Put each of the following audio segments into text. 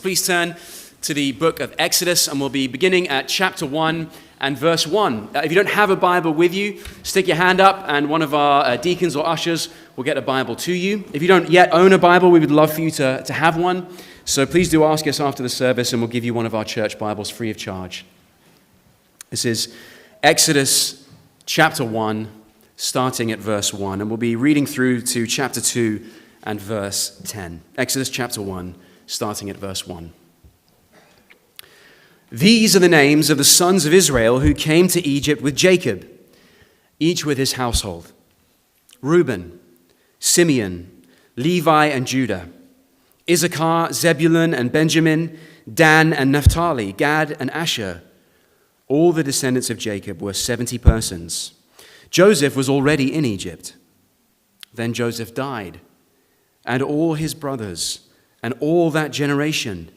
Please turn to the book of Exodus, and we'll be beginning at chapter 1 and verse 1. If you don't have a Bible with you, stick your hand up, and one of our deacons or ushers will get a Bible to you. If you don't yet own a Bible, we would love for you to have one. So please do ask us after the service, and we'll give you one of our church Bibles free of charge. This is Exodus chapter 1, starting at verse 1, and we'll be reading through to chapter 2 and verse 10. Exodus chapter 1, starting at verse 1. These are the names of the sons of Israel who came to Egypt with Jacob, each with his household: Reuben, Simeon, Levi and Judah, Issachar, Zebulun and Benjamin, Dan and Naphtali, Gad and Asher. All the descendants of Jacob were 70 persons. Joseph was already in Egypt. Then Joseph died, and all his brothers, and all that generation.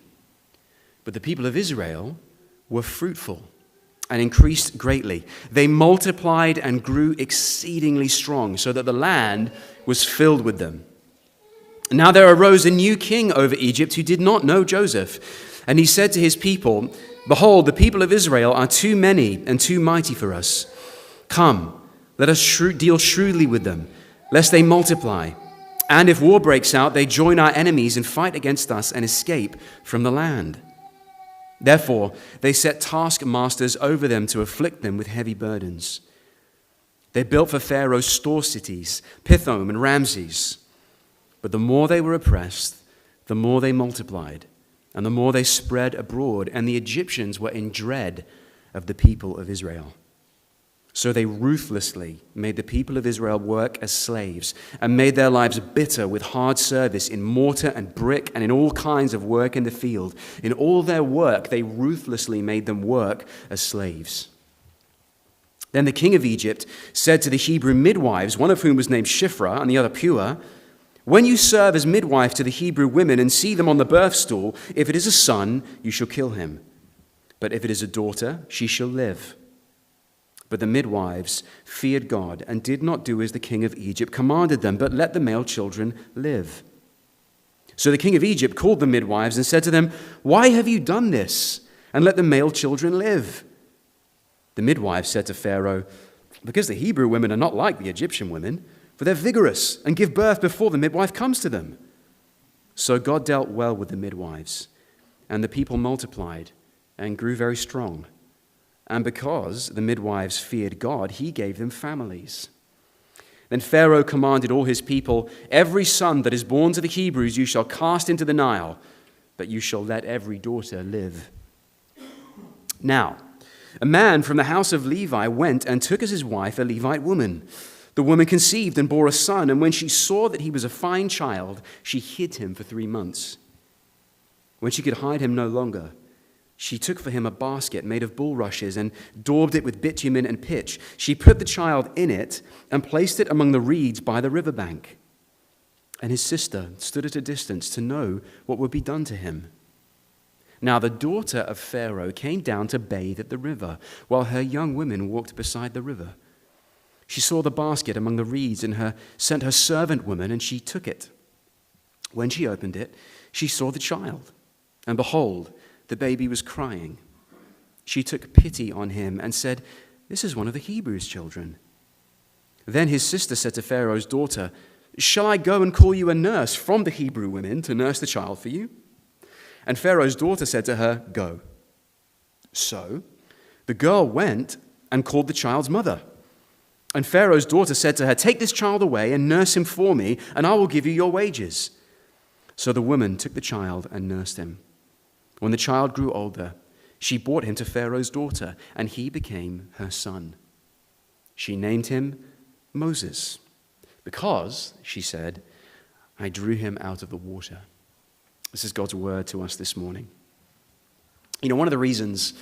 But the people of Israel were fruitful and increased greatly. They multiplied and grew exceedingly strong, so that the land was filled with them. Now there arose a new king over Egypt who did not know Joseph. And he said to his people, "Behold, the people of Israel are too many and too mighty for us. Come, let us deal shrewdly with them, lest they multiply. And if war breaks out, they join our enemies and fight against us and escape from the land." Therefore, they set taskmasters over them to afflict them with heavy burdens. They built for Pharaoh store cities, Pithom and Ramses. But the more they were oppressed, the more they multiplied, and the more they spread abroad, and the Egyptians were in dread of the people of Israel. So they ruthlessly made the people of Israel work as slaves, and made their lives bitter with hard service in mortar and brick and in all kinds of work in the field. In all their work, they ruthlessly made them work as slaves. Then the king of Egypt said to the Hebrew midwives, one of whom was named Shiphrah and the other Puah, "When you serve as midwife to the Hebrew women and see them on the birth stool, if it is a son, you shall kill him. But if it is a daughter, she shall live." But the midwives feared God and did not do as the king of Egypt commanded them, but let the male children live. So the king of Egypt called the midwives and said to them, "Why have you done this, and let the male children live?" The midwives said to Pharaoh, "Because the Hebrew women are not like the Egyptian women, for they're vigorous and give birth before the midwife comes to them." So God dealt well with the midwives, and the people multiplied and grew very strong. And because the midwives feared God, he gave them families. Then Pharaoh commanded all his people, "Every son that is born to the Hebrews you shall cast into the Nile, but you shall let every daughter live." Now, a man from the house of Levi went and took as his wife a Levite woman. The woman conceived and bore a son, and when she saw that he was a fine child, she hid him for 3 months. When she could hide him no longer, she took for him a basket made of bulrushes and daubed it with bitumen and pitch. She put the child in it and placed it among the reeds by the riverbank. And his sister stood at a distance to know what would be done to him. Now the daughter of Pharaoh came down to bathe at the river, while her young women walked beside the river. She saw the basket among the reeds and sent her servant woman, and she took it. When she opened it, she saw the child, and behold, the baby was crying. She took pity on him and said, "This is one of the Hebrews' children." Then his sister said to Pharaoh's daughter, "Shall I go and call you a nurse from the Hebrew women to nurse the child for you?" And Pharaoh's daughter said to her, "Go." So the girl went and called the child's mother. And Pharaoh's daughter said to her, "Take this child away and nurse him for me, and I will give you your wages." So the woman took the child and nursed him. When the child grew older, she brought him to Pharaoh's daughter, and he became her son. She named him Moses, because, she said, "I drew him out of the water." This is God's word to us this morning. You know, one of the reasons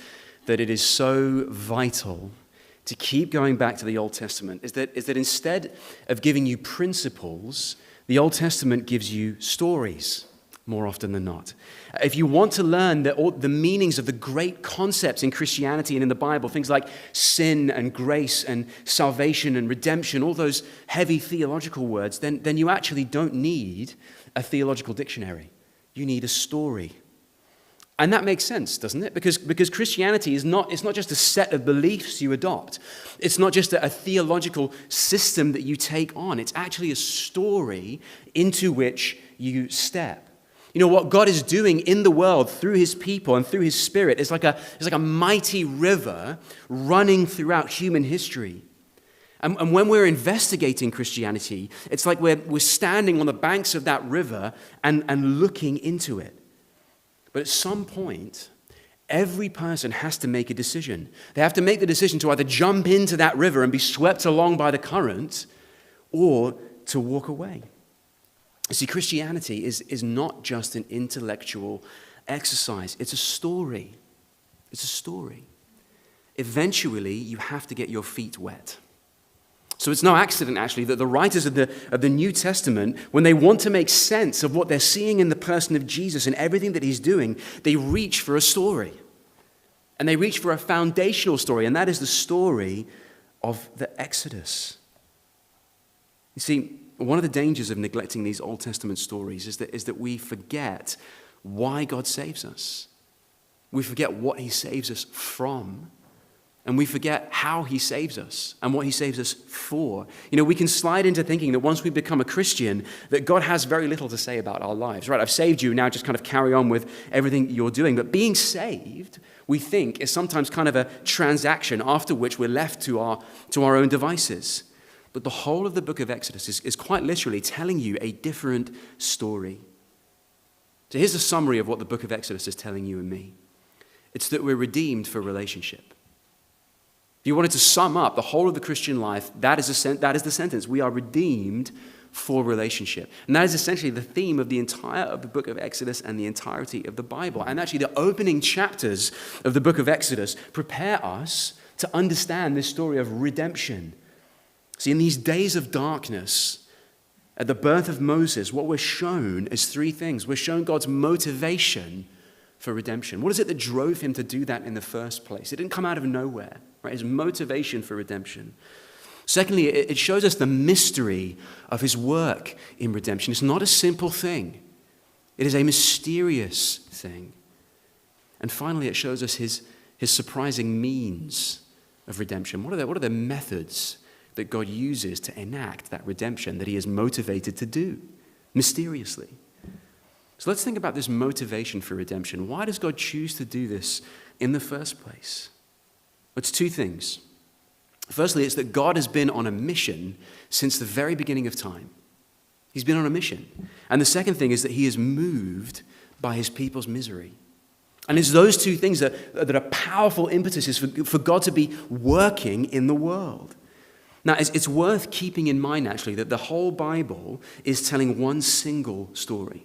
that it is so vital to keep going back to the Old Testament is that instead of giving you principles, the Old Testament gives you stories more often than not. If you want to learn the meanings of the great concepts in Christianity and in the Bible, things like sin and grace and salvation and redemption, all those heavy theological words, then you actually don't need a theological dictionary. You need a story. And that makes sense, doesn't it? Because Christianity it's not just a set of beliefs you adopt. It's not just a theological system that you take on. It's actually a story into which you step. You know, what God is doing in the world through his people and through his Spirit is like a mighty river running throughout human history. And when we're investigating Christianity, it's like we're standing on the banks of that river and looking into it. But at some point, every person has to make a decision. They have to make the decision to either jump into that river and be swept along by the current, or to walk away. You see, Christianity is not just an intellectual exercise. It's a story. It's a story. Eventually, you have to get your feet wet. So it's no accident, actually, that the writers of the New Testament, when they want to make sense of what they're seeing in the person of Jesus and everything that he's doing, they reach for a story. And they reach for a foundational story, and that is the story of the Exodus. You see, one of the dangers of neglecting these Old Testament stories is that we forget why God saves us. We forget what he saves us from. And we forget how he saves us and what he saves us for. You know, we can slide into thinking that once we become a Christian, that God has very little to say about our lives. Right, I've saved you, now just kind of carry on with everything you're doing. But being saved, we think, is sometimes kind of a transaction after which we're left to our own devices. But the whole of the book of Exodus is quite literally telling you a different story. So here's a summary of what the book of Exodus is telling you and me. It's that we're redeemed for relationship. If you wanted to sum up the whole of the Christian life, that is the sentence. We are redeemed for relationship. And that is essentially the theme of the entire of the book of Exodus and the entirety of the Bible. And actually the opening chapters of the book of Exodus prepare us to understand this story of redemption. See, in these days of darkness, at the birth of Moses, what we're shown is three things. We're shown God's motivation for redemption. What is it that drove him to do that in the first place? It didn't come out of nowhere. Right, his motivation for redemption. Secondly, it shows us the mystery of his work in redemption. It's not a simple thing. It is a mysterious thing. And finally, it shows us his surprising means of redemption. What are the methods that God uses to enact that redemption that he is motivated to do mysteriously? So let's think about this motivation for redemption. Why does God choose to do this in the first place? It's two things. Firstly, it's that God has been on a mission since the very beginning of time. He's been on a mission. And the second thing is that he is moved by his people's misery. And it's those two things that are powerful impetuses for God to be working in the world. Now, it's worth keeping in mind, actually, that the whole Bible is telling one single story.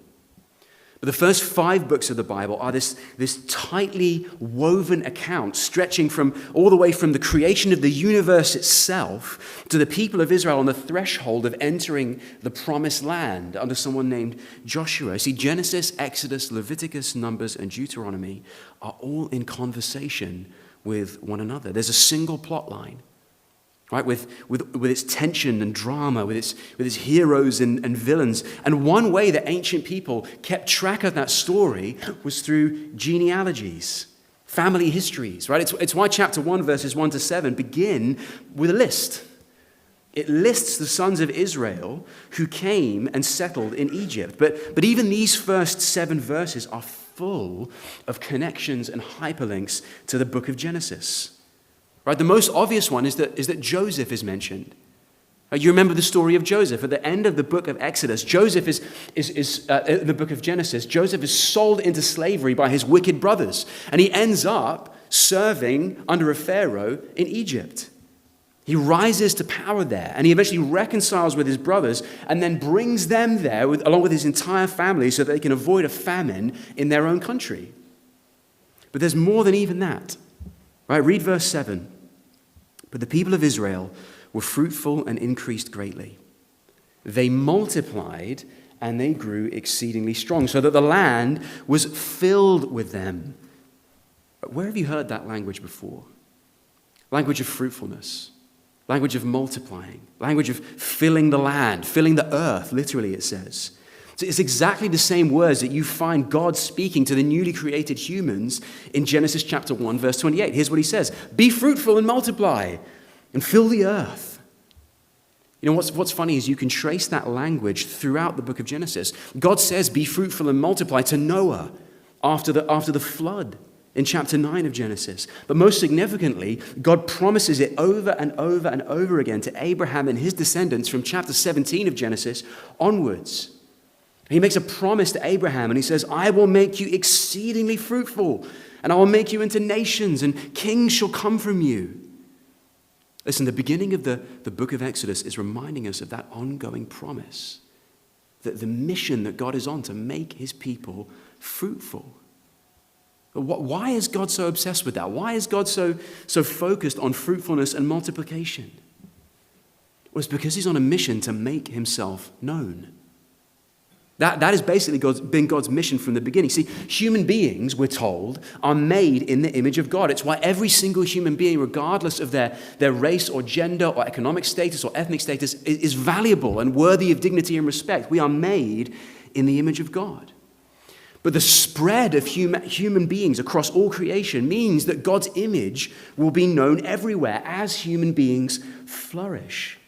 But the first 5 books of the Bible are this tightly woven account stretching from all the way from the creation of the universe itself to the people of Israel on the threshold of entering the promised land under someone named Joshua. See, Genesis, Exodus, Leviticus, Numbers, and Deuteronomy are all in conversation with one another. There's a single plot line. Right, with its tension and drama, with its heroes and villains. And one way that ancient people kept track of that story was through genealogies, family histories. Right, it's why chapter 1, verses 1 to 7 begin with a list. It lists the sons of Israel who came and settled in Egypt. But even these first 7 verses are full of connections and hyperlinks to the book of Genesis. Right, the most obvious one is that Joseph is mentioned. You remember the story of Joseph. At the end of the book of Exodus, Joseph is in the book of Genesis, Joseph is sold into slavery by his wicked brothers. And he ends up serving under a Pharaoh in Egypt. He rises to power there, and he eventually reconciles with his brothers and then brings them there along with his entire family so that they can avoid a famine in their own country. But there's more than even that. Right, read verse 7. But the people of Israel were fruitful and increased greatly. They multiplied and they grew exceedingly strong, so that the land was filled with them. Where have you heard that language before? Language of fruitfulness, language of multiplying, language of filling the land, filling the earth, literally it says. So it's exactly the same words that you find God speaking to the newly created humans in Genesis chapter 1, verse 28. Here's what he says: "Be fruitful and multiply and fill the earth." You know, what's funny is you can trace that language throughout the book of Genesis. God says, "Be fruitful and multiply" to Noah after the flood in chapter 9 of Genesis. But most significantly, God promises it over and over and over again to Abraham and his descendants from chapter 17 of Genesis onwards. He makes a promise to Abraham and he says, "I will make you exceedingly fruitful, and I will make you into nations, and kings shall come from you." Listen, the beginning of the book of Exodus is reminding us of that ongoing promise, that the mission that God is on to make his people fruitful. Why is God so obsessed with that? Why is God so focused on fruitfulness and multiplication? Well, it's because he's on a mission to make himself known. That has basically been God's mission from the beginning. See, human beings, we're told, are made in the image of God. It's why every single human being, regardless of their race or gender or economic status or ethnic status, is valuable and worthy of dignity and respect. We are made in the image of God. But the spread of human beings across all creation means that God's image will be known everywhere as human beings flourish.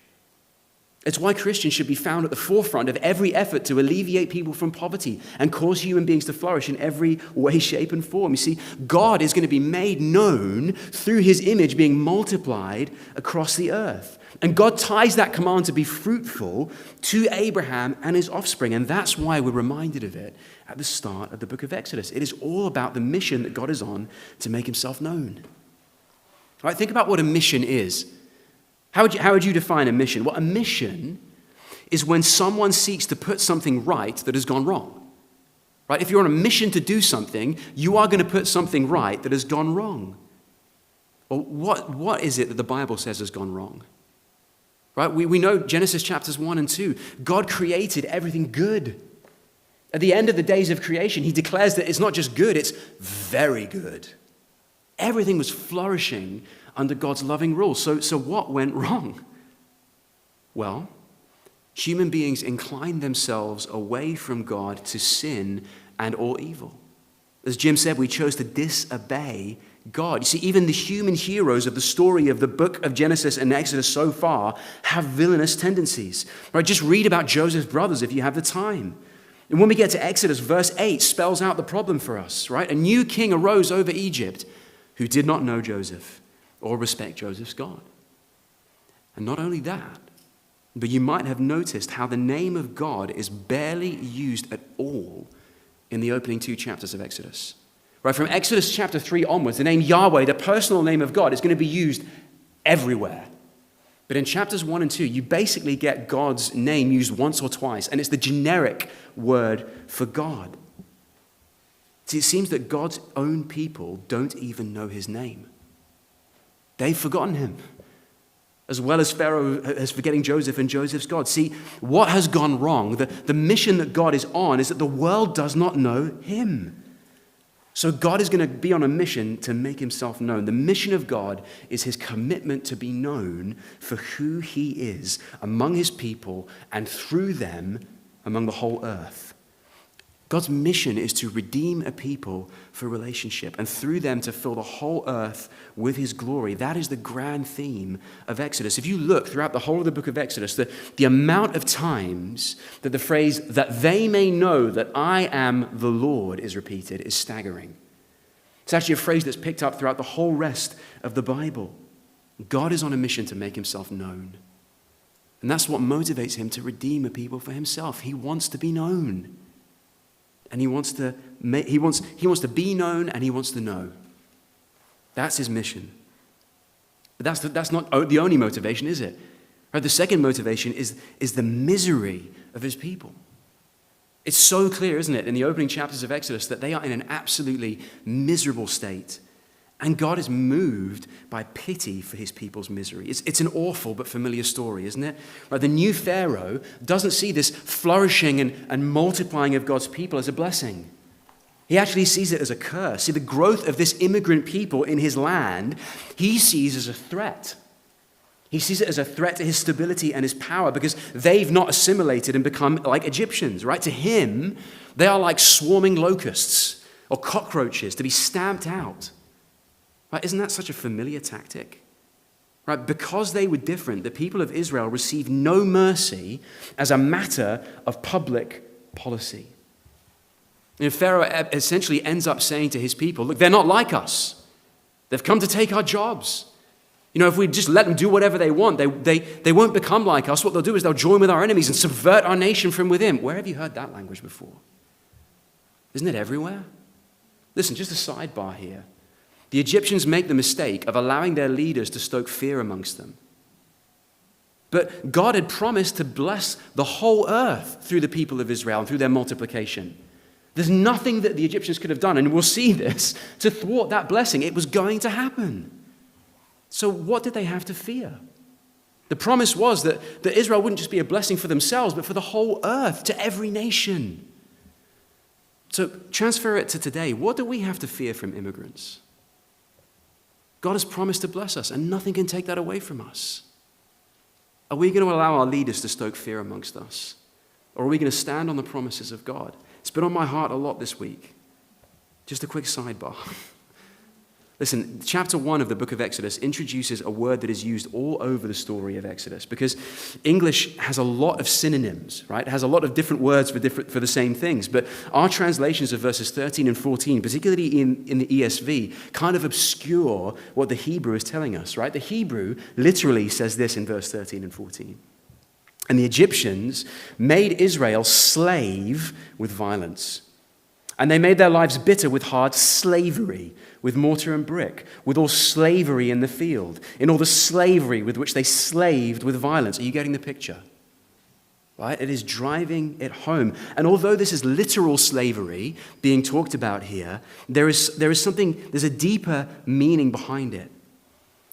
It's why Christians should be found at the forefront of every effort to alleviate people from poverty and cause human beings to flourish in every way, shape, and form. You see, God is going to be made known through his image being multiplied across the earth. And God ties that command to be fruitful to Abraham and his offspring. And that's why we're reminded of it at the start of the book of Exodus. It is all about the mission that God is on to make himself known. All right, think about what a mission is. How would you define a mission? Well, a mission is when someone seeks to put something right that has gone wrong. Right? If you're on a mission to do something, you are going to put something right that has gone wrong. Well, what is it that the Bible says has gone wrong? Right? We know Genesis chapters 1 and 2. God created everything good. At the end of the days of creation, he declares that it's not just good, it's very good. Everything was flourishing under God's loving rule. So what went wrong? Well, human beings inclined themselves away from God to sin and all evil. As Jim said, we chose to disobey God. You see, even the human heroes of the story of the book of Genesis and Exodus so far have villainous tendencies. Right? Just read about Joseph's brothers if you have the time. And when we get to Exodus, verse 8 spells out the problem for us, right? A new king arose over Egypt who did not know Joseph or respect Joseph's God. And not only that, but you might have noticed how the name of God is barely used at all in the opening 2 chapters of Exodus. Right, from Exodus chapter 3 onwards, the name Yahweh, the personal name of God, is going to be used everywhere. But in chapters 1 and 2, you basically get God's name used once or twice, and it's the generic word for God. See, it seems that God's own people don't even know his name. They've forgotten him, as well as Pharaoh is forgetting Joseph and Joseph's God. See, what has gone wrong? The mission that God is on is that the world does not know him. So God is going to be on a mission to make himself known. The mission of God is his commitment to be known for who he is among his people and through them among the whole earth. God's mission is to redeem a people for relationship and through them to fill the whole earth with his glory. That is the grand theme of Exodus. If you look throughout the whole of the book of Exodus, the amount of times that the phrase, "that they may know that I am the Lord," is repeated is staggering. It's actually a phrase that's picked up throughout the whole rest of the Bible. God is on a mission to make himself known. And that's what motivates him to redeem a people for himself. He wants to be known. And he wants to be known, and he wants to know. That's his mission. But that's not the only motivation, is it? Right, the second motivation is the misery of his people. It's so clear, isn't it, in the opening chapters of Exodus that they are in an absolutely miserable state. And God is moved by pity for his people's misery. It's an awful but familiar story, isn't it? Right, the new Pharaoh doesn't see this flourishing and multiplying of God's people as a blessing. He actually sees it as a curse. See, the growth of this immigrant people in his land, he sees as a threat. He sees it as a threat to his stability and his power because they've not assimilated and become like Egyptians, right? To him, they are like swarming locusts or cockroaches to be stamped out. Right? Isn't that such a familiar tactic? Right? Because they were different, the people of Israel received no mercy as a matter of public policy. And Pharaoh essentially ends up saying to his people, look, they're not like us. They've come to take our jobs. If we just let them do whatever they want, they won't become like us. What they'll do is they'll join with our enemies and subvert our nation from within. Where have you heard that language before? Isn't it everywhere? Listen, just a sidebar here. The Egyptians make the mistake of allowing their leaders to stoke fear amongst them. But God had promised to bless the whole earth through the people of Israel and through their multiplication. There's nothing that the Egyptians could have done, and we'll see this, to thwart that blessing. It was going to happen. So what did they have to fear? The promise was that Israel wouldn't just be a blessing for themselves, but for the whole earth, to every nation. So transfer it to today. What do we have to fear from immigrants? God has promised to bless us, and nothing can take that away from us. Are we going to allow our leaders to stoke fear amongst us? Or are we going to stand on the promises of God? It's been on my heart a lot this week. Just a quick sidebar. Listen, chapter 1 of the book of Exodus introduces a word that is used all over the story of Exodus because English has a lot of synonyms, right? It has a lot of different words for the same things. But our translations of verses 13 and 14, particularly in the ESV, kind of obscure what the Hebrew is telling us, right? The Hebrew literally says this in verse 13 and 14. And the Egyptians made Israel slave with violence. And they made their lives bitter with hard slavery, with mortar and brick, with all slavery in the field, in all the slavery with which they slaved with violence. Are you getting the picture? Right? It is driving it home. And although this is literal slavery being talked about here, there's a deeper meaning behind it.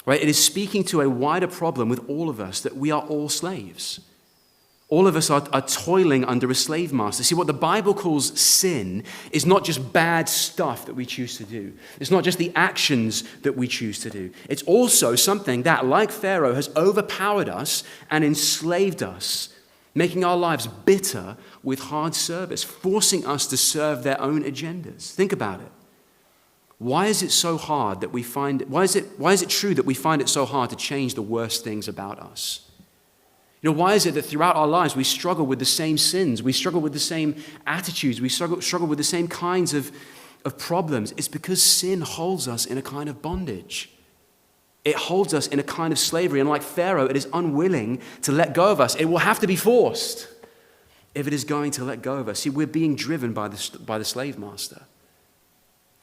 Right? It is speaking to a wider problem with all of us, that we are all slaves. All of us are toiling under a slave master. See, what the Bible calls sin is not just bad stuff that we choose to do. It's not just the actions that we choose to do. It's also something that, like Pharaoh, has overpowered us and enslaved us, making our lives bitter with hard service, forcing us to serve their own agendas. Think about it. Why is it so hard that we find, why is it true that we find it so hard to change the worst things about us? Why is it that throughout our lives we struggle with the same sins, we struggle with the same attitudes, we struggle with the same kinds of problems? It's because sin holds us in a kind of bondage. It holds us in a kind of slavery, and like Pharaoh, it is unwilling to let go of us. It will have to be forced if it is going to let go of us. See, we're being driven by the slave master.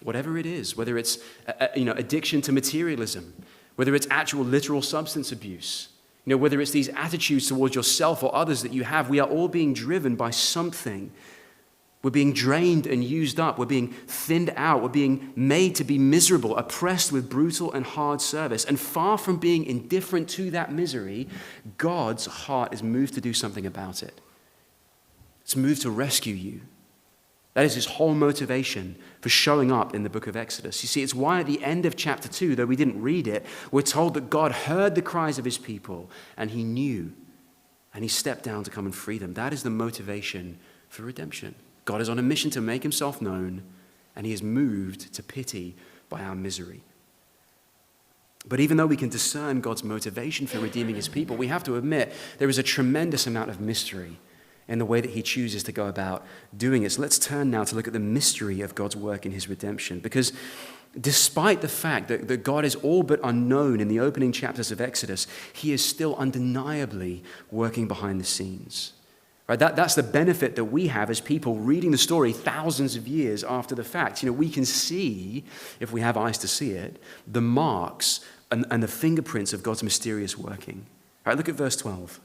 Whatever it is, whether it's addiction to materialism, whether it's actual literal substance abuse, whether it's these attitudes towards yourself or others that you have, we are all being driven by something. We're being drained and used up. We're being thinned out. We're being made to be miserable, oppressed with brutal and hard service. And far from being indifferent to that misery, God's heart is moved to do something about it. It's moved to rescue you. That is his whole motivation for showing up in the book of Exodus. You see, it's why at the end of chapter 2, though we didn't read it, we're told that God heard the cries of his people and he knew, and he stepped down to come and free them. That is the motivation for redemption. God is on a mission to make himself known, and he is moved to pity by our misery. But even though we can discern God's motivation for redeeming his people, we have to admit there is a tremendous amount of mystery in the way that he chooses to go about doing it. So let's turn now to look at the mystery of God's work in his redemption. Because despite the fact that God is all but unknown in the opening chapters of Exodus, he is still undeniably working behind the scenes. Right? That's the benefit that we have as people reading the story thousands of years after the fact. We can see, if we have eyes to see it, the marks and the fingerprints of God's mysterious working. All right, look at verse 12.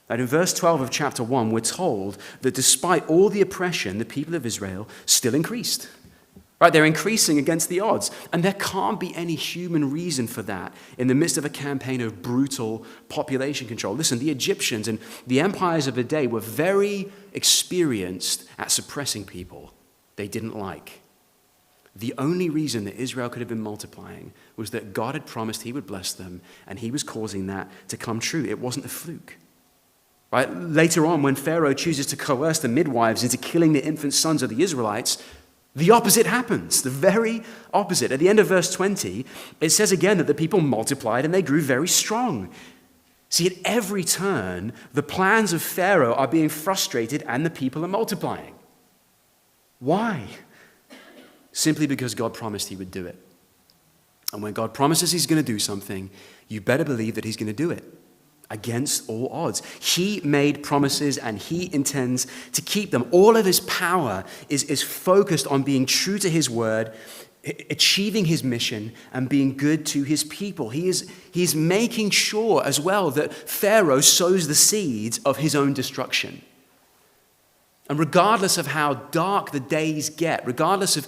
And in verse 12 of chapter 1, we're told that despite all the oppression, the people of Israel still increased. Right? They're increasing against the odds. And there can't be any human reason for that in the midst of a campaign of brutal population control. Listen, the Egyptians and the empires of the day were very experienced at suppressing people they didn't like. The only reason that Israel could have been multiplying was that God had promised he would bless them, and he was causing that to come true. It wasn't a fluke. Right? Later on, when Pharaoh chooses to coerce the midwives into killing the infant sons of the Israelites, the opposite happens, the very opposite. At the end of verse 20, it says again that the people multiplied and they grew very strong. See, at every turn, the plans of Pharaoh are being frustrated and the people are multiplying. Why? Simply because God promised he would do it. And when God promises he's going to do something, you better believe that he's going to do it against all odds. He made promises and he intends to keep them. All of his power is focused on being true to his word, achieving his mission, and being good to his people. He's making sure as well that Pharaoh sows the seeds of his own destruction. And regardless of how dark the days get, regardless of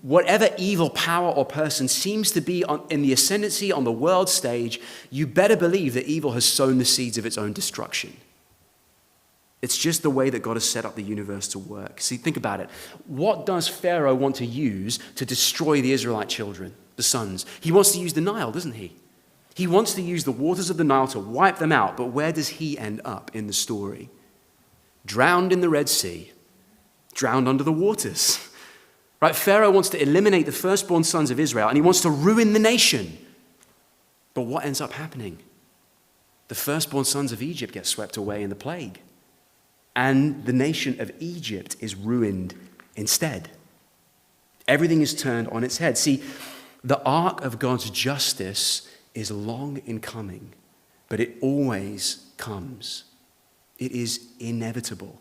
whatever evil power or person seems to be in the ascendancy on the world stage, you better believe that evil has sown the seeds of its own destruction. It's just the way that God has set up the universe to work. See, think about it. What does Pharaoh want to use to destroy the Israelite children, the sons? He wants to use the Nile, doesn't he? He wants to use the waters of the Nile to wipe them out, but where does he end up in the story? Drowned in the Red Sea, drowned under the waters. Right? Pharaoh wants to eliminate the firstborn sons of Israel, and he wants to ruin the nation. But what ends up happening? The firstborn sons of Egypt get swept away in the plague, and the nation of Egypt is ruined instead. Everything is turned on its head. See, the arc of God's justice is long in coming, but it always comes. It is inevitable.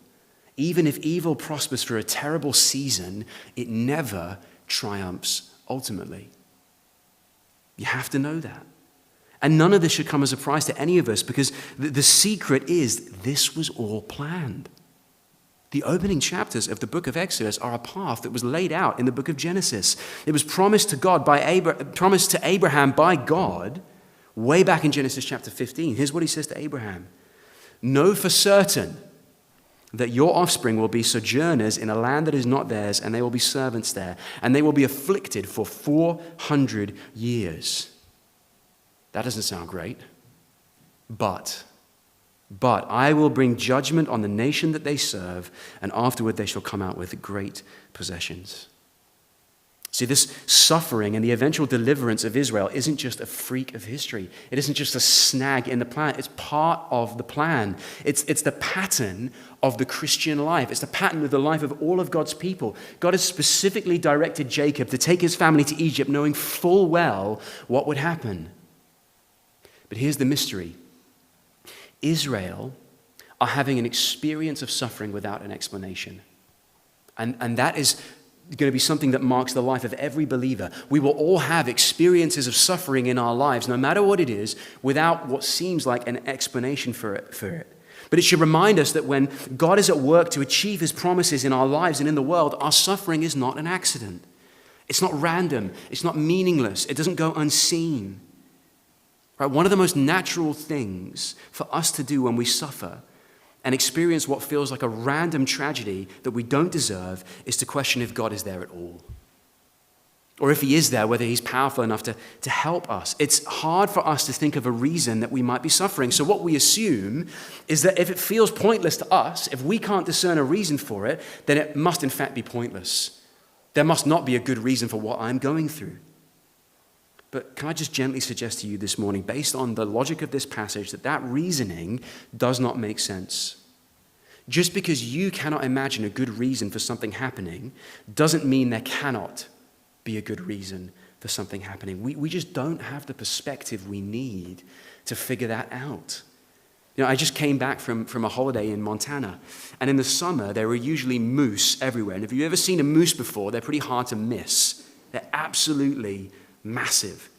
Even if evil prospers for a terrible season, it never triumphs ultimately. You have to know that. And none of this should come as a surprise to any of us, because the secret is this was all planned. The opening chapters of the book of Exodus are a path that was laid out in the book of Genesis. It was promised to Abraham by God way back in Genesis chapter 15. Here's what he says to Abraham. Know for certain that your offspring will be sojourners in a land that is not theirs, and they will be servants there, and they will be afflicted for 400 years. That doesn't sound great. But I will bring judgment on the nation that they serve, and afterward they shall come out with great possessions. See, this suffering and the eventual deliverance of Israel isn't just a freak of history. It isn't just a snag in the plan. It's part of the plan. It's the pattern of the Christian life. It's the pattern of the life of all of God's people. God has specifically directed Jacob to take his family to Egypt, knowing full well what would happen. But here's the mystery. Israel are having an experience of suffering without an explanation. And that is going to be something that marks the life of every believer. We will all have experiences of suffering in our lives, no matter what it is, without what seems like an explanation for it. But it should remind us that when God is at work to achieve his promises in our lives and in the world, our suffering is not an accident. It's not random. It's not meaningless. It doesn't go unseen. Right? One of the most natural things for us to do when we suffer and experience what feels like a random tragedy that we don't deserve is to question if God is there at all. Or if he is there, whether he's powerful enough to help us. It's hard for us to think of a reason that we might be suffering. So what we assume is that if it feels pointless to us, if we can't discern a reason for it, then it must in fact be pointless. There must not be a good reason for what I'm going through. But can I just gently suggest to you this morning, based on the logic of this passage, that reasoning does not make sense. Just because you cannot imagine a good reason for something happening doesn't mean there cannot be a good reason for something happening. We just don't have the perspective we need to figure that out. You know, I just came back from a holiday in Montana, and in the summer there were usually moose everywhere. And if you've ever seen a moose before, they're pretty hard to miss. They're absolutely massive.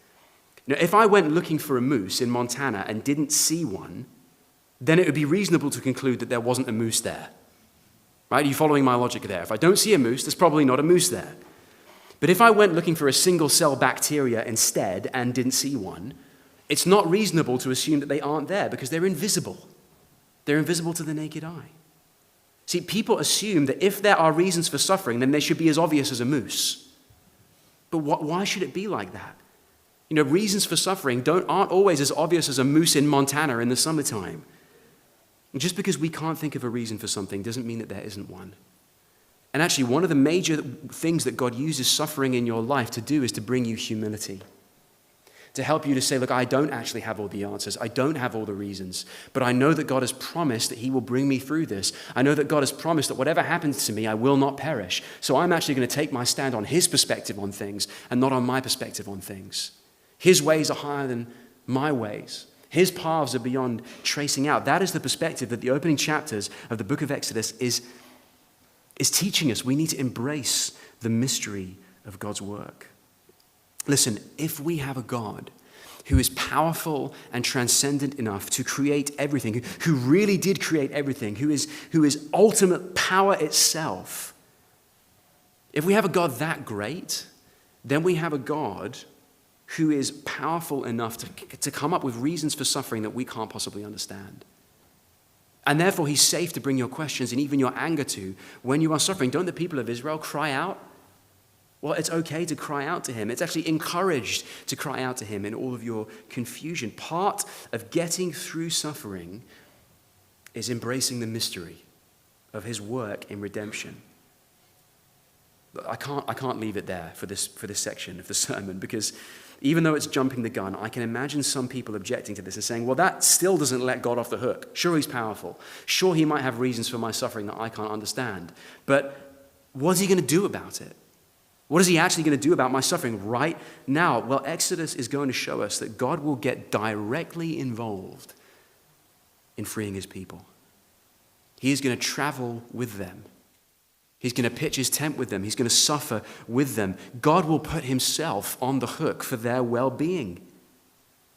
Now, if I went looking for a moose in Montana and didn't see one, then it would be reasonable to conclude that there wasn't a moose there. Right? Are you following my logic there? If I don't see a moose, there's probably not a moose there. But if I went looking for a single-cell bacteria instead and didn't see one, it's not reasonable to assume that they aren't there because they're invisible. They're invisible to the naked eye. See, people assume that if there are reasons for suffering, then they should be as obvious as a moose. But why should it be like that? Reasons for suffering aren't always as obvious as a moose in Montana in the summertime. Just because we can't think of a reason for something doesn't mean that there isn't one. And actually, one of the major things that God uses suffering in your life to do is to bring you humility. To help you to say, look, I don't actually have all the answers. I don't have all the reasons. But I know that God has promised that he will bring me through this. I know that God has promised that whatever happens to me, I will not perish. So I'm actually going to take my stand on his perspective on things and not on my perspective on things. His ways are higher than my ways. His paths are beyond tracing out. That is the perspective that the opening chapters of the book of Exodus is teaching us. We need to embrace the mystery of God's work. Listen, if we have a God who is powerful and transcendent enough to create everything, who really did create everything, who is ultimate power itself, if we have a God that great, then we have a God who is powerful enough to come up with reasons for suffering that we can't possibly understand. And therefore, he's safe to bring your questions and even your anger to when you are suffering. Don't the people of Israel cry out? Well, it's okay to cry out to him. It's actually encouraged to cry out to him in all of your confusion. Part of getting through suffering is embracing the mystery of his work in redemption. I can't leave it there for this section of the sermon, because even though it's jumping the gun, I can imagine some people objecting to this and saying, well, that still doesn't let God off the hook. Sure, he's powerful. Sure, he might have reasons for my suffering that I can't understand. But what's he going to do about it? What is he actually going to do about my suffering right now? Well, Exodus is going to show us that God will get directly involved in freeing his people. He is going to travel with them. He's going to pitch his tent with them. He's going to suffer with them. God will put himself on the hook for their well-being.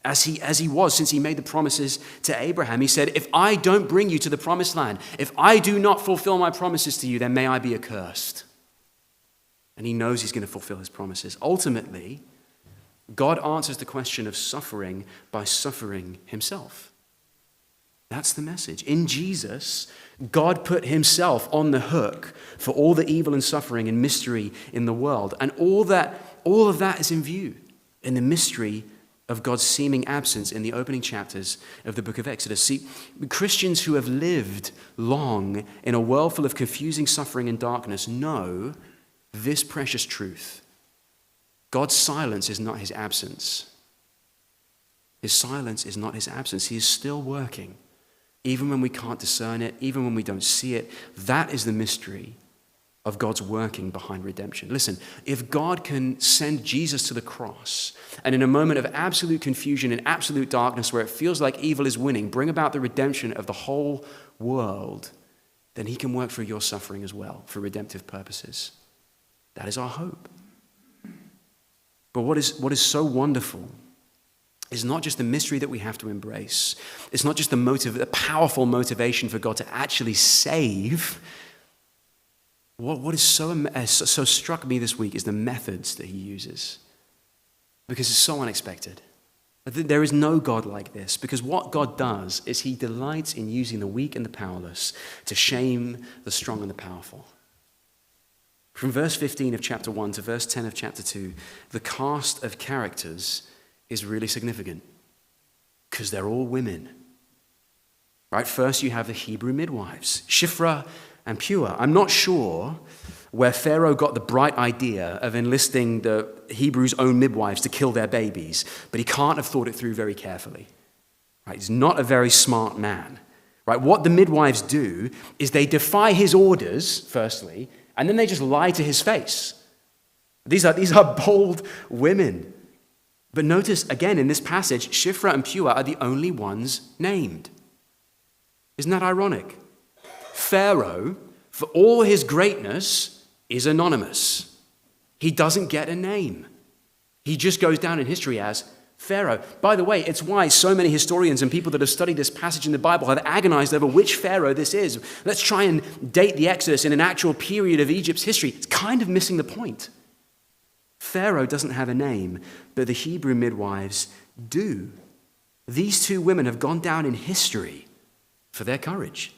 As he was, since he made the promises to Abraham, he said, if I don't bring you to the promised land, if I do not fulfill my promises to you, then may I be accursed. And he knows he's going to fulfill his promises. Ultimately, God answers the question of suffering by suffering himself. That's the message. In Jesus, God put himself on the hook for all the evil and suffering and mystery in the world. And all of that is in view in the mystery of God's seeming absence in the opening chapters of the book of Exodus. See, Christians who have lived long in a world full of confusing suffering and darkness know this precious truth. God's silence is not his absence. His silence is not his absence. He is still working. Even when we can't discern it, even when we don't see it, that is the mystery of God's working behind redemption. Listen, if God can send Jesus to the cross and in a moment of absolute confusion and absolute darkness where it feels like evil is winning, bring about the redemption of the whole world, then he can work through your suffering as well for redemptive purposes. That is our hope. But what is so wonderful is not just the mystery that we have to embrace. It's not just the powerful motivation for God to actually save. What is so struck me this week is the methods that he uses. Because it's so unexpected. There is no God like this, because what God does is he delights in using the weak and the powerless to shame the strong and the powerful. From verse 15 of chapter 1 to verse 10 of chapter 2, the cast of characters is really significant because they're all women. Right? First, you have the Hebrew midwives, Shiphrah and Puah. I'm not sure where Pharaoh got the bright idea of enlisting the Hebrews' own midwives to kill their babies, but he can't have thought it through very carefully. Right? He's not a very smart man. Right? What the midwives do is they defy his orders, firstly, and then they just lie to his face. These are bold women. But notice, again, in this passage, Shiphrah and Puah are the only ones named. Isn't that ironic? Pharaoh, for all his greatness, is anonymous. He doesn't get a name. He just goes down in history as Pharaoh. By the way, it's why so many historians and people that have studied this passage in the Bible have agonized over which Pharaoh this is. Let's try and date the Exodus in an actual period of Egypt's history. It's kind of missing the point. Pharaoh doesn't have a name, but the Hebrew midwives do. These two women have gone down in history for their courage.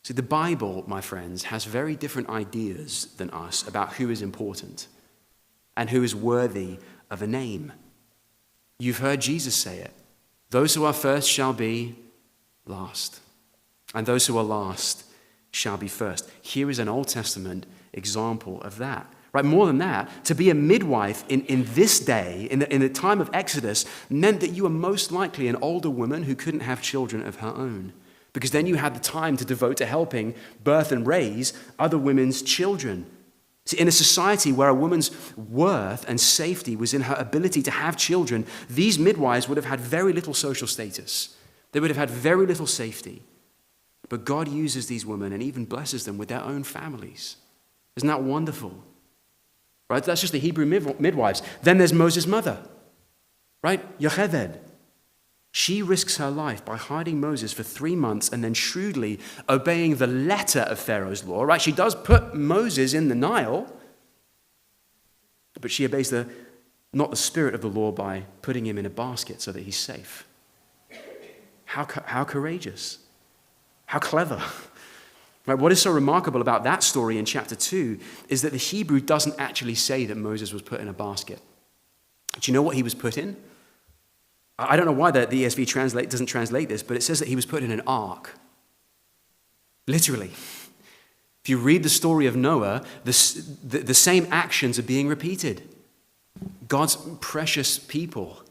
See, the Bible, my friends, has very different ideas than us about who is important. and who is worthy of a name. You've heard Jesus say it. Those who are first shall be last, and those who are last shall be first. Here is an Old Testament example of that. Right? More than that, to be a midwife in this day, in the time of Exodus, meant that you were most likely an older woman who couldn't have children of her own. Because then you had the time to devote to helping birth and raise other women's children. See, in a society where a woman's worth and safety was in her ability to have children, these midwives would have had very little social status. They would have had very little safety. But God uses these women and even blesses them with their own families. Isn't that wonderful? Right? That's just the Hebrew midwives. Then there's Moses' mother, right? Yocheved. She risks her life by hiding Moses for 3 months and then shrewdly obeying the letter of Pharaoh's law, right? She does put Moses in the Nile, but she obeys not the spirit of the law by putting him in a basket so that he's safe. How courageous. How clever. Right, what is so remarkable about that story in chapter 2 is that the Hebrew doesn't actually say that Moses was put in a basket. Do you know what he was put in? I don't know why the ESV doesn't translate this, but it says that he was put in an ark. Literally. If you read the story of Noah, the same actions are being repeated. God's precious people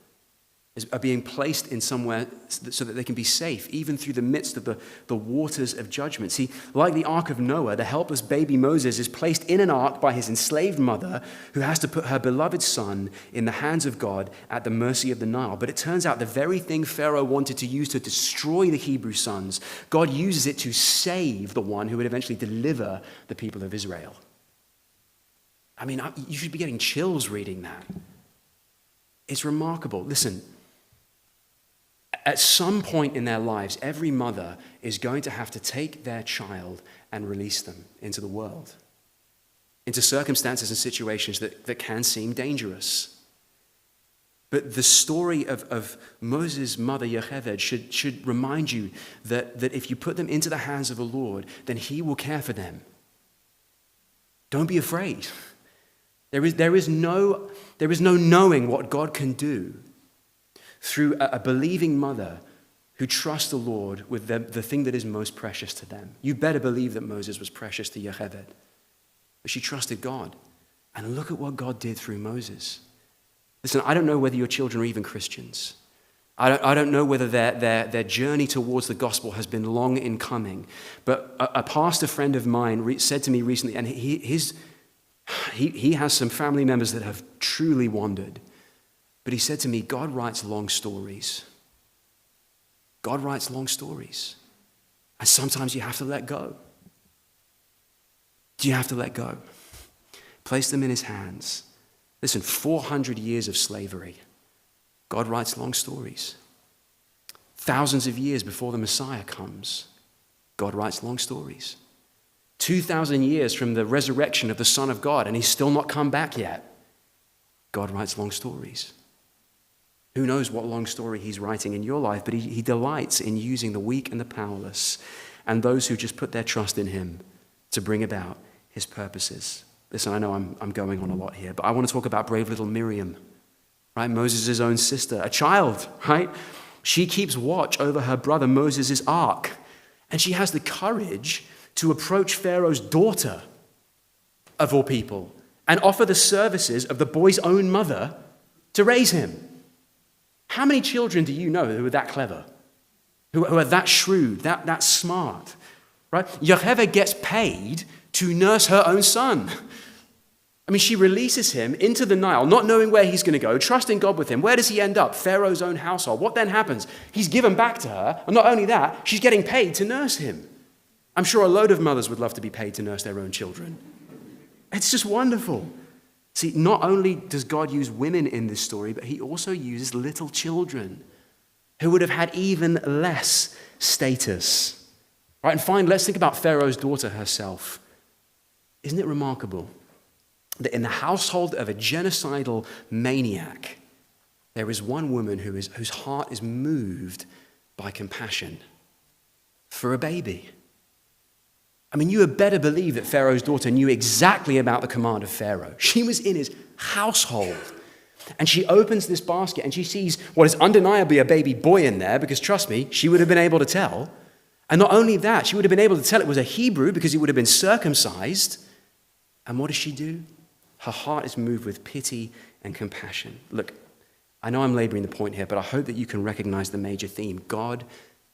are being placed in somewhere so that they can be safe, even through the midst of the waters of judgment. See, like the Ark of Noah, the helpless baby Moses is placed in an ark by his enslaved mother, who has to put her beloved son in the hands of God at the mercy of the Nile. But it turns out the very thing Pharaoh wanted to use to destroy the Hebrew sons, God uses it to save the one who would eventually deliver the people of Israel. I mean, you should be getting chills reading that. It's remarkable. Listen, at some point in their lives, every mother is going to have to take their child and release them into the world, into circumstances and situations that can seem dangerous. But the story of Moses' mother, Yocheved, should remind you that if you put them into the hands of the Lord, then he will care for them. Don't be afraid. There is no knowing what God can do through a believing mother who trusts the Lord with the thing that is most precious to them. You better believe that Moses was precious to Yocheved. But she trusted God. And look at what God did through Moses. Listen, I don't know whether your children are even Christians. I don't know whether their journey towards the gospel has been long in coming. But a pastor friend of mine said to me recently, and he has some family members that have truly wandered. But he said to me, God writes long stories. God writes long stories. And sometimes you have to let go. Do you have to let go? Place them in his hands. Listen, 400 years of slavery. God writes long stories. Thousands of years before the Messiah comes, God writes long stories. 2,000 years from the resurrection of the Son of God, and he's still not come back yet. God writes long stories. Who knows what long story he's writing in your life, but he delights in using the weak and the powerless and those who just put their trust in him to bring about his purposes. Listen, I know I'm going on a lot here, but I want to talk about brave little Miriam, right? Moses' own sister, a child, right? She keeps watch over her brother Moses' ark, and she has the courage to approach Pharaoh's daughter, of all people, and offer the services of the boy's own mother to raise him. How many children do you know who are that clever, who are that shrewd, that smart, right? Yocheved gets paid to nurse her own son. I mean, she releases him into the Nile, not knowing where he's going to go, trusting God with him. Where does he end up? Pharaoh's own household. What then happens? He's given back to her, and not only that, she's getting paid to nurse him. I'm sure a load of mothers would love to be paid to nurse their own children. It's just wonderful. See, not only does God use women in this story, but he also uses little children who would have had even less status. Right? And finally, let's think about Pharaoh's daughter herself. Isn't it remarkable that in the household of a genocidal maniac, there is one woman whose heart is moved by compassion for a baby? I mean, you had better believe that Pharaoh's daughter knew exactly about the command of Pharaoh. She was in his household. And she opens this basket and she sees what is undeniably a baby boy in there, because trust me, she would have been able to tell. And not only that, she would have been able to tell it was a Hebrew because he would have been circumcised. And what does she do? Her heart is moved with pity and compassion. Look, I know I'm laboring the point here, but I hope that you can recognize the major theme. God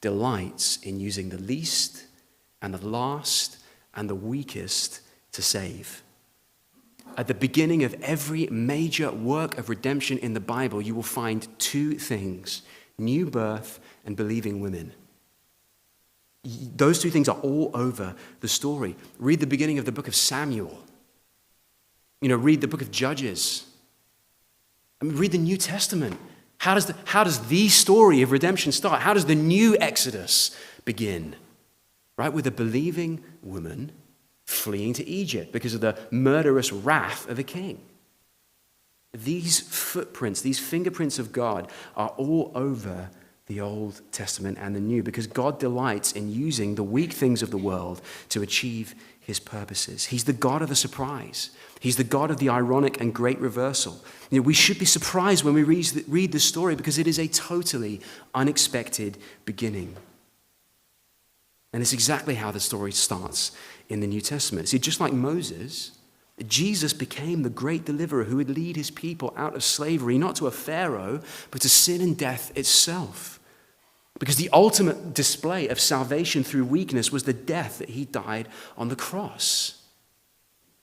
delights in using the least and the last and the weakest to save. At the beginning of every major work of redemption in the Bible, you will find two things: new birth and believing women. Those two things are all over the story. Read the beginning of the book of Samuel. Read the book of Judges. Read the New Testament. How does the story of redemption start? How does the new Exodus begin? Right, with a believing woman fleeing to Egypt because of the murderous wrath of a king. These footprints, these fingerprints of God are all over the Old Testament and the New, because God delights in using the weak things of the world to achieve his purposes. He's the God of the surprise. He's the God of the ironic and great reversal. We should be surprised when we read this story, because it is a totally unexpected beginning. And it's exactly how the story starts in the New Testament. See, just like Moses, Jesus became the great deliverer who would lead his people out of slavery, not to a Pharaoh, but to sin and death itself. Because the ultimate display of salvation through weakness was the death that he died on the cross.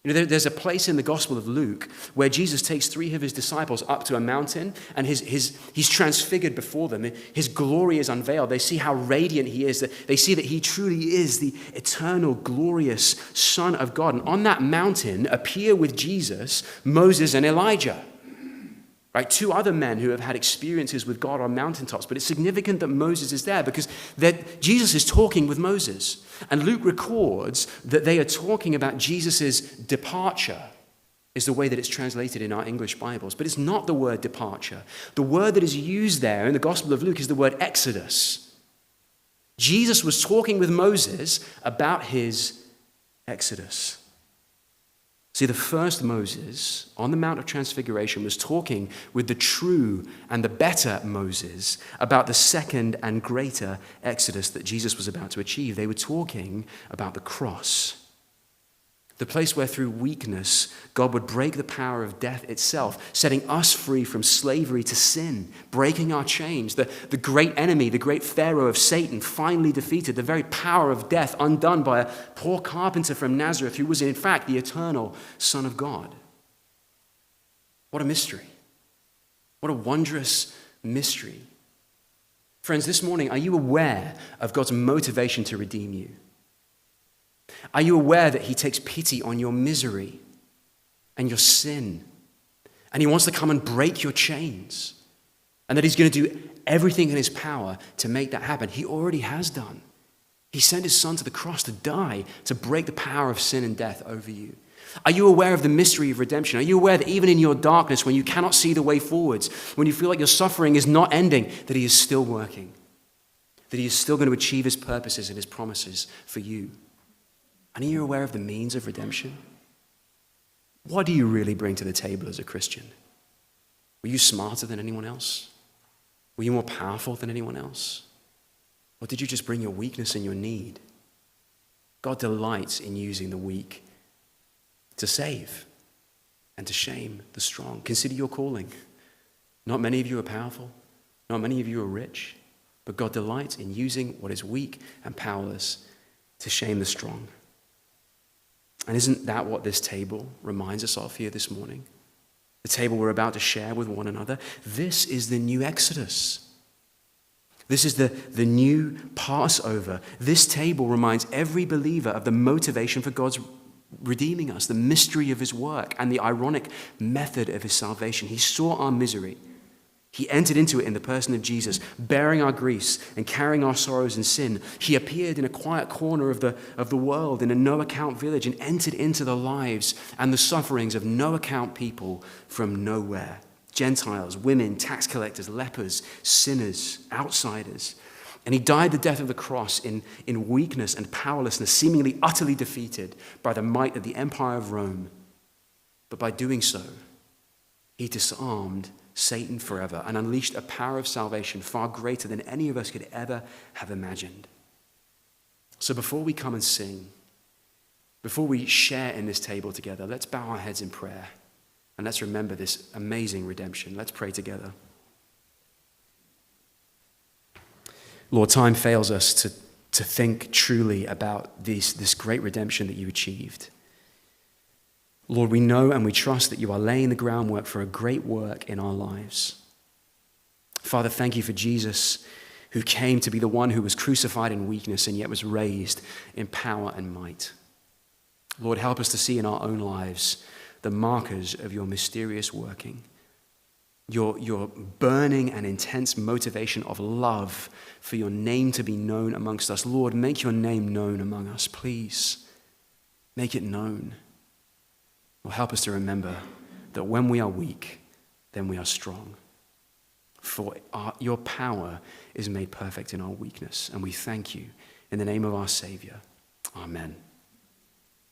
There's a place in the Gospel of Luke where Jesus takes three of his disciples up to a mountain, and he's transfigured before them. His glory is unveiled. They see how radiant he is. They see that he truly is the eternal, glorious Son of God. And on that mountain appear with Jesus Moses and Elijah. Right, two other men who have had experiences with God on mountaintops. But it's significant that Moses is there, because that Jesus is talking with Moses. And Luke records that they are talking about Jesus' departure, is the way that it's translated in our English Bibles. But it's not the word departure. The word that is used there in the Gospel of Luke is the word exodus. Jesus was talking with Moses about his exodus. See, the first Moses on the Mount of Transfiguration was talking with the true and the better Moses about the second and greater exodus that Jesus was about to achieve. They were talking about the cross, the place where through weakness God would break the power of death itself, setting us free from slavery to sin, breaking our chains. The great enemy, the great Pharaoh of Satan, finally defeated, the very power of death undone by a poor carpenter from Nazareth who was in fact the eternal Son of God. What a mystery. What a wondrous mystery. Friends, this morning, are you aware of God's motivation to redeem you? Are you aware that he takes pity on your misery and your sin? And he wants to come and break your chains. And that he's going to do everything in his power to make that happen. He already has done. He sent his son to the cross to die, to break the power of sin and death over you. Are you aware of the mystery of redemption? Are you aware that even in your darkness, when you cannot see the way forwards, when you feel like your suffering is not ending, that he is still working? That he is still going to achieve his purposes and his promises for you? And are you aware of the means of redemption? What do you really bring to the table as a Christian? Were you smarter than anyone else? Were you more powerful than anyone else? Or did you just bring your weakness and your need? God delights in using the weak to save and to shame the strong. Consider your calling. Not many of you are powerful. Not many of you are rich. But God delights in using what is weak and powerless to shame the strong. And isn't that what this table reminds us of here this morning? The table we're about to share with one another. This is the new Exodus. This is the new Passover. This table reminds every believer of the motivation for God's redeeming us, the mystery of his work, and the ironic method of his salvation. He saw our misery. He entered into it in the person of Jesus, bearing our griefs and carrying our sorrows and sin. He appeared in a quiet corner of the world in a no-account village and entered into the lives and the sufferings of no-account people from nowhere. Gentiles, women, tax collectors, lepers, sinners, outsiders. And he died the death of the cross in weakness and powerlessness, seemingly utterly defeated by the might of the empire of Rome. But by doing so, he disarmed Satan forever and unleashed a power of salvation far greater than any of us could ever have imagined. So before we come and sing, before we share in this table together, let's bow our heads in prayer and let's remember this amazing redemption. Let's pray together. Lord, time fails us to think truly about this great redemption that you achieved. Lord, we know and we trust that you are laying the groundwork for a great work in our lives. Father, thank you for Jesus, who came to be the one who was crucified in weakness and yet was raised in power and might. Lord, help us to see in our own lives the markers of your mysterious working, your burning and intense motivation of love for your name to be known amongst us. Lord, make your name known among us, please. Make it known. Lord, help us to remember that when we are weak, then we are strong. For your power is made perfect in our weakness. And we thank you in the name of our Savior. Amen.